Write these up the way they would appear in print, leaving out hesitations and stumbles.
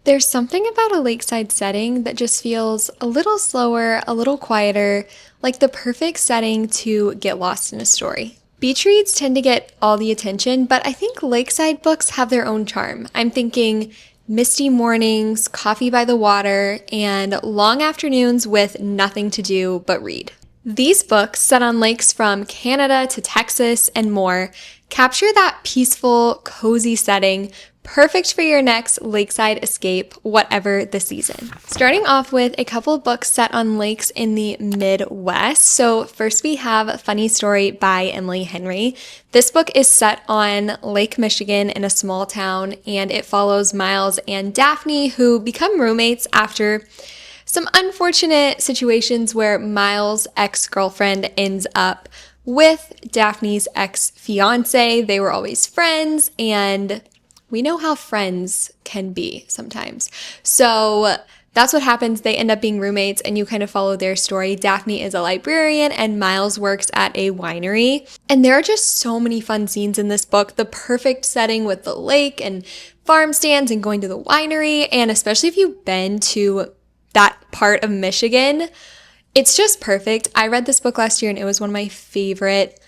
There's something about a lakeside setting that just feels a little slower, a little quieter, like the perfect setting to get lost in a story. Beach reads tend to get all the attention, but I think lakeside books have their own charm. I'm thinking misty mornings, coffee by the water, and long afternoons with nothing to do but read. These books, set on lakes from Canada to Texas and more, capture that peaceful, cozy setting, perfect for your next lakeside escape, whatever the season. Starting off with a couple of books set on lakes in the Midwest. So first we have Funny Story by Emily Henry. This book is set on Lake Michigan in a small town, and it follows Miles and Daphne, who become roommates after some unfortunate situations where Miles' ex-girlfriend ends up with Daphne's ex-fiance. They were always friends, and we know how friends can be sometimes. So that's what happens. They end up being roommates, and you kind of follow their story. Daphne is a librarian, and Miles works at a winery. And there are just so many fun scenes in this book. The perfect setting with the lake and farm stands and going to the winery. And especially if you've been to that part of Michigan, it's just perfect. I read this book last year, and it was one of my favorite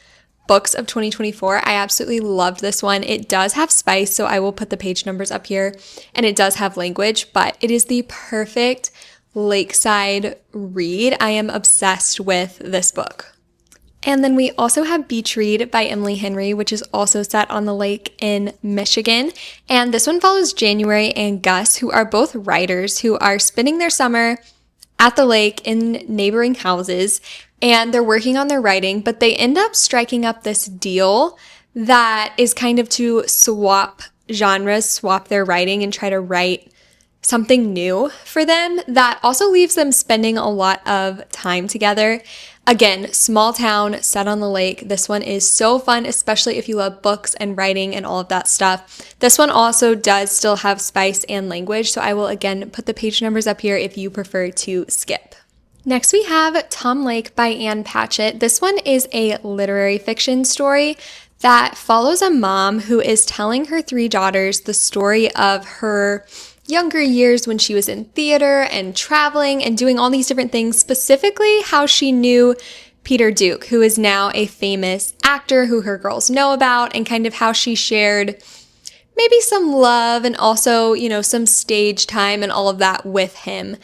books of 2024. I absolutely loved this one. It does have spice, so I will put the page numbers up here, and it does have language, but it is the perfect lakeside read. I am obsessed with this book. And then we also have Beach Read by Emily Henry, which is also set on the lake in Michigan. And this one follows January and Gus, who are both writers who are spending their summer at the lake in neighboring houses, and they're working on their writing, but they end up striking up this deal that is kind of to swap genres, swap their writing, and try to write something new for them that also leaves them spending a lot of time together. Again, small town, set on the lake. This one is so fun, especially if you love books and writing and all of that stuff. This one also does still have spice and language, so I will again put the page numbers up here if you prefer to skip. Next we have Tom Lake by Ann Patchett. This one is a literary fiction story that follows a mom who is telling her three daughters the story of her younger years when she was in theater and traveling and doing all these different things, specifically how she knew Peter Duke, who is now a famous actor who her girls know about, and kind of how she shared maybe some love and also, some stage time and all of that with him.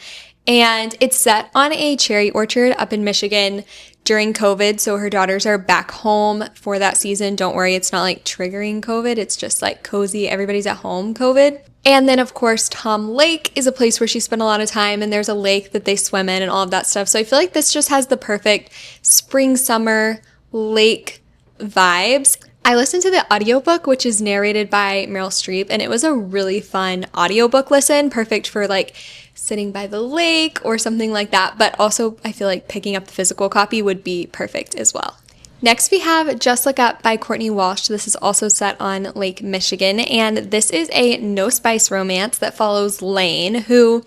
And it's set on a cherry orchard up in Michigan during COVID. So her daughters are back home for that season. Don't worry, it's not like triggering COVID. It's just like cozy, everybody's at home COVID. And then, of course, Tom Lake is a place where she spent a lot of time, and there's a lake that they swim in and all of that stuff. So I feel like this just has the perfect spring, summer, lake vibes. I listened to the audiobook, which is narrated by Meryl Streep, and it was a really fun audiobook listen, perfect for like sitting by the lake or something like that. But also, I feel like picking up the physical copy would be perfect as well. Next, we have Just Look Up by Courtney Walsh. This is also set on Lake Michigan, and this is a no spice romance that follows Lane, who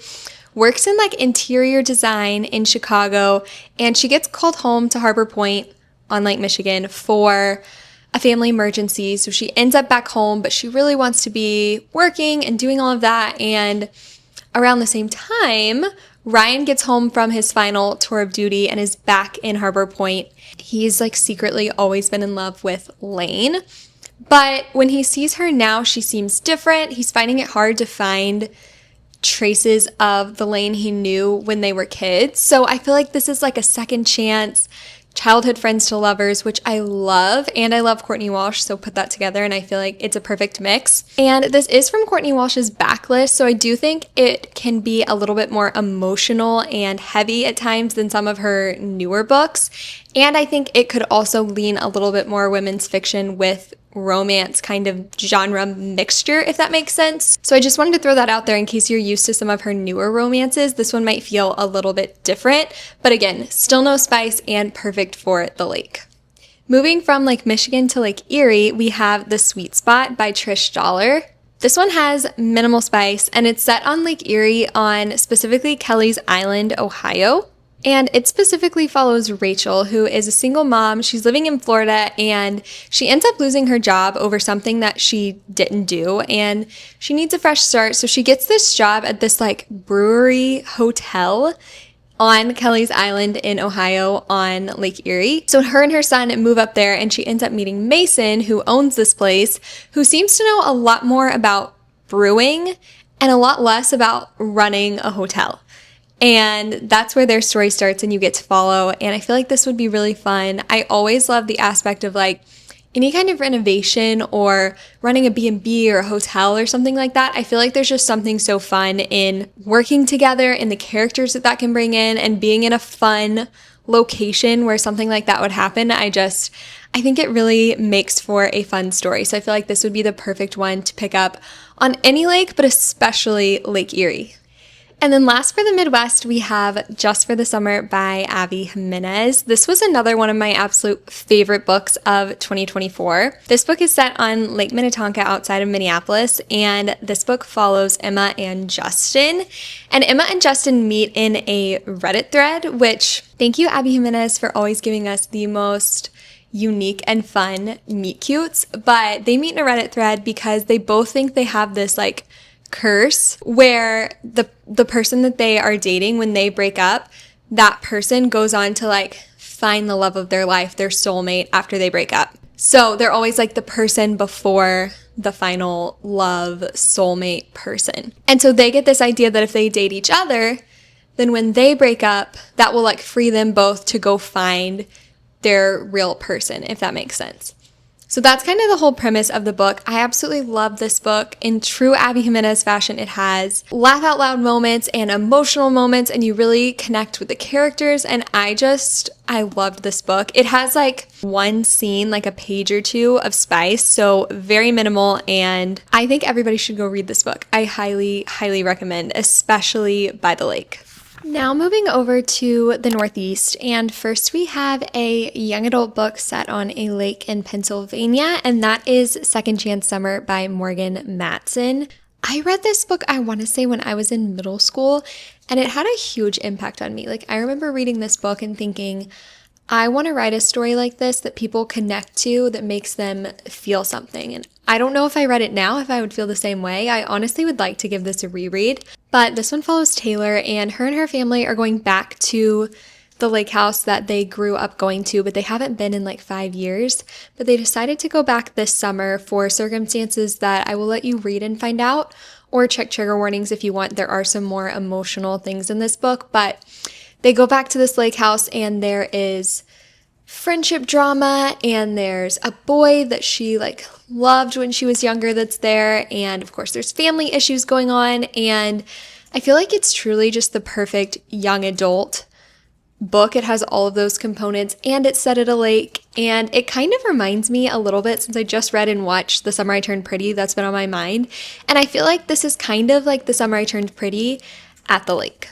works in like interior design in Chicago, and she gets called home to Harbor Point on Lake Michigan for a family emergency. So she ends up back home, but she really wants to be working and doing all of that. And around the same time, Ryan gets home from his final tour of duty and is back in Harbor Point. He's like secretly always been in love with Lane, but when he sees her now, she seems different. He's finding it hard to find traces of the Lane he knew when they were kids. So I feel like this is like a second chance, childhood friends to lovers, which I love, and I love Courtney Walsh, so put that together and I feel like it's a perfect mix. And this is from Courtney Walsh's backlist, so I do think it can be a little bit more emotional and heavy at times than some of her newer books, and I think it could also lean a little bit more women's fiction with romance kind of genre mixture, if that makes sense. So I just wanted to throw that out there in case you're used to some of her newer romances. This one might feel a little bit different, but again, still no spice and perfect for the lake. Moving from Lake Michigan to Lake Erie, we have The Sweet Spot by Trish Dollar. This one has minimal spice, and it's set on Lake Erie on specifically Kelly's Island, Ohio. And it specifically follows Rachel, who is a single mom. She's living in Florida and she ends up losing her job over something that she didn't do. And she needs a fresh start. So she gets this job at this like brewery hotel on Kelly's Island in Ohio on Lake Erie. So her and her son move up there and she ends up meeting Mason, who owns this place, who seems to know a lot more about brewing and a lot less about running a hotel. And that's where their story starts and you get to follow. And I feel like this would be really fun. I always love the aspect of like any kind of renovation or running a B&B or a hotel or something like that. I feel like there's just something so fun in working together and the characters that can bring in and being in a fun location where something like that would happen. I think it really makes for a fun story. So I feel like this would be the perfect one to pick up on any lake, but especially Lake Erie. And then last for the Midwest, we have Just for the Summer by Abby Jimenez. This was another one of my absolute favorite books of 2024. This book is set on Lake Minnetonka outside of Minneapolis, and this book follows Emma and Justin. And Emma and Justin meet in a Reddit thread, which thank you, Abby Jimenez, for always giving us the most unique and fun meet cutes. But they meet in a Reddit thread because they both think they have this like curse where the person that they are dating, when they break up, that person goes on to like find the love of their life, their soulmate, after they break up. So they're always like the person before the final love soulmate person. And so they get this idea that if they date each other, then when they break up, that will like free them both to go find their real person, if that makes sense. So that's kind of the whole premise of the book. I absolutely love this book. In true Abby Jimenez fashion, it has laugh out loud moments and emotional moments, and you really connect with the characters. And I loved this book. It has like one scene, like a page or two of spice, so very minimal. And I think everybody should go read this book. I highly, highly recommend, especially By the Lake. Now moving over to the Northeast, and first we have a young adult book set on a lake in Pennsylvania, and that is Second Chance Summer by Morgan Matson. I read this book, I want to say when I was in middle school, and it had a huge impact on me. Like, I remember reading this book and thinking, I want to write a story like this that people connect to, that makes them feel something. And I don't know if I read it now, if I would feel the same way. I honestly would like to give this a reread. But this one follows Taylor, and her family are going back to the lake house that they grew up going to, but they haven't been in like 5 years. But they decided to go back this summer for circumstances that I will let you read and find out, or check trigger warnings if you want. There are some more emotional things in this book, but they go back to this lake house and there is friendship drama, and there's a boy that she like loved when she was younger that's there, and of course there's family issues going on, and I feel like it's truly just the perfect young adult book. It has all of those components, and it's set at a lake, and it kind of reminds me a little bit, since I just read and watched The Summer I Turned Pretty, that's been on my mind, and I feel like this is kind of like The Summer I Turned Pretty at the lake.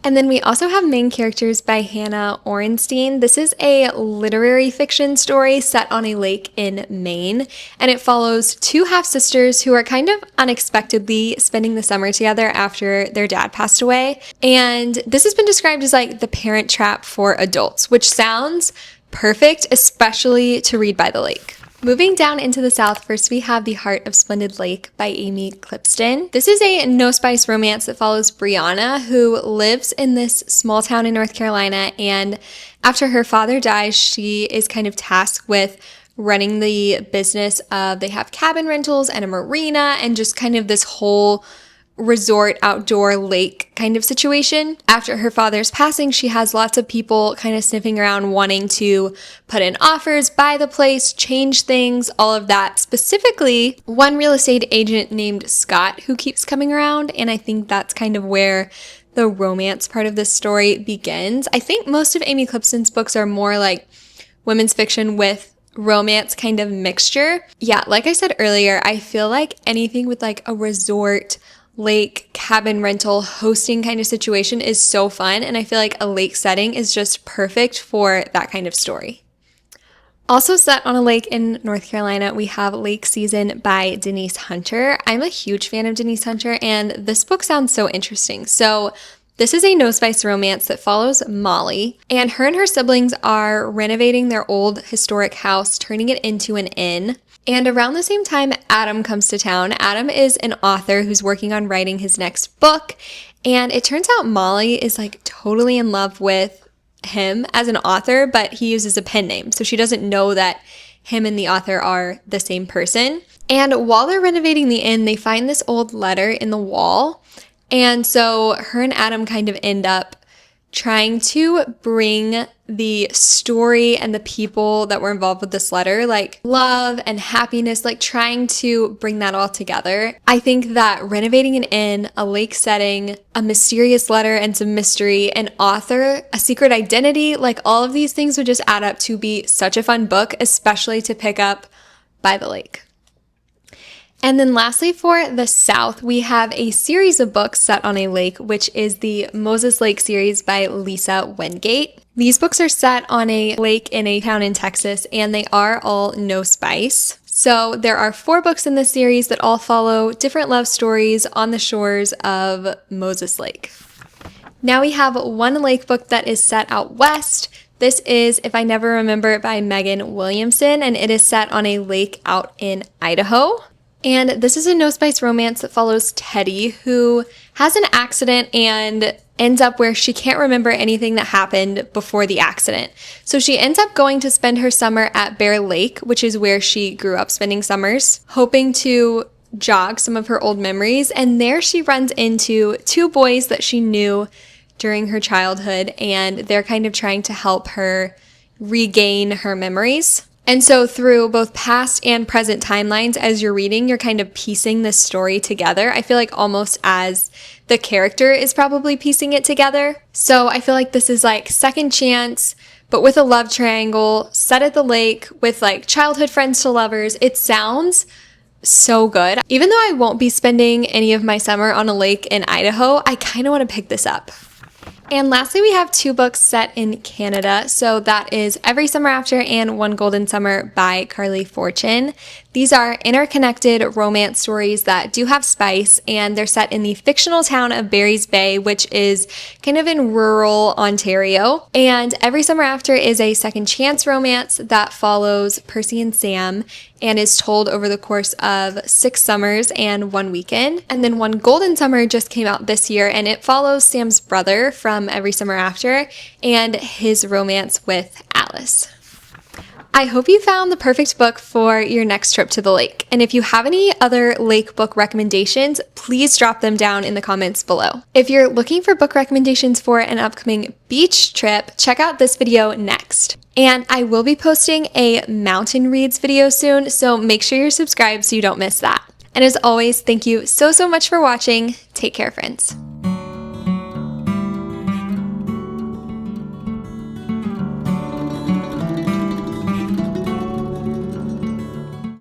And then we also have Main Characters by Hannah Orenstein. This is a literary fiction story set on a lake in Maine, and it follows two half-sisters who are kind of unexpectedly spending the summer together after their dad passed away. And this has been described as like the Parent Trap for adults, which sounds perfect, especially to read by the lake. Moving down into the South, first we have The Heart of Splendid Lake by Amy Clipston. This is a no-spice romance that follows Brianna, who lives in this small town in North Carolina, and after her father dies, she is kind of tasked with running the business of, they have cabin rentals and a marina, and just kind of this whole resort outdoor lake kind of situation. After her father's passing, she has lots of people kind of sniffing around wanting to put in offers, buy the place, change things, all of that. Specifically, one real estate agent named Scott who keeps coming around, and I think that's kind of where the romance part of this story begins. I think most of Amy Clipston's books are more like women's fiction with romance kind of mixture. Yeah, like I said earlier, I feel like anything with like a resort, lake, cabin rental, hosting kind of situation is so fun, and I feel like a lake setting is just perfect for that kind of story. Also set on a lake in North Carolina, we have Lake Season by Denise Hunter. I'm a huge fan of Denise Hunter, and this book sounds so interesting. So This is a no spice romance that follows Molly, and her siblings are renovating their old historic house, turning it into an inn. And around the same time, Adam comes to town. Adam is an author who's working on writing his next book, and it turns out Molly is like totally in love with him as an author, but he uses a pen name, so she doesn't know that him and the author are the same person. And while they're renovating the inn, they find this old letter in the wall. And so her and Adam kind of end up trying to bring the story and the people that were involved with this letter, like love and happiness, like trying to bring that all together. I think that renovating an inn, a lake setting, a mysterious letter and some mystery, an author, a secret identity, like all of these things would just add up to be such a fun book, especially to pick up by the lake. And then lastly, for the South, we have a series of books set on a lake, which is the Moses Lake series by Lisa Wingate. These books are set on a lake in a town in Texas, and they are all no spice. So there are 4 books in this series that all follow different love stories on the shores of Moses Lake. Now we have one lake book that is set out west. This is If I Never Remember It by Megan Williamson, and it is set on a lake out in Idaho. And this is a no spice romance that follows Teddy, who has an accident and ends up where she can't remember anything that happened before the accident. So she ends up going to spend her summer at Bear Lake, which is where she grew up spending summers, hoping to jog some of her old memories. And there she runs into 2 boys that she knew during her childhood, and they're kind of trying to help her regain her memories. And so through both past and present timelines, as you're reading, you're kind of piecing this story together. I feel like almost as the character is probably piecing it together. So I feel like this is like second chance, but with a love triangle set at the lake with like childhood friends to lovers. It sounds so good. Even though I won't be spending any of my summer on a lake in Idaho, I kind of want to pick this up. And lastly, we have 2 books set in Canada. So that is Every Summer After and One Golden Summer by Carly Fortune. These are interconnected romance stories that do have spice, and they're set in the fictional town of Barry's Bay, which is kind of in rural Ontario. And Every Summer After is a second chance romance that follows Percy and Sam and is told over the course of 6 summers and 1 weekend. And then One Golden Summer just came out this year, and it follows Sam's brother from Every Summer After and his romance with Alice. I hope you found the perfect book for your next trip to the lake. And if you have any other lake book recommendations, please drop them down in the comments below. If you're looking for book recommendations for an upcoming beach trip, check out this video next. And I will be posting a mountain reads video soon, so make sure you're subscribed so you don't miss that. And as always, thank you so much for watching. Take care, friends.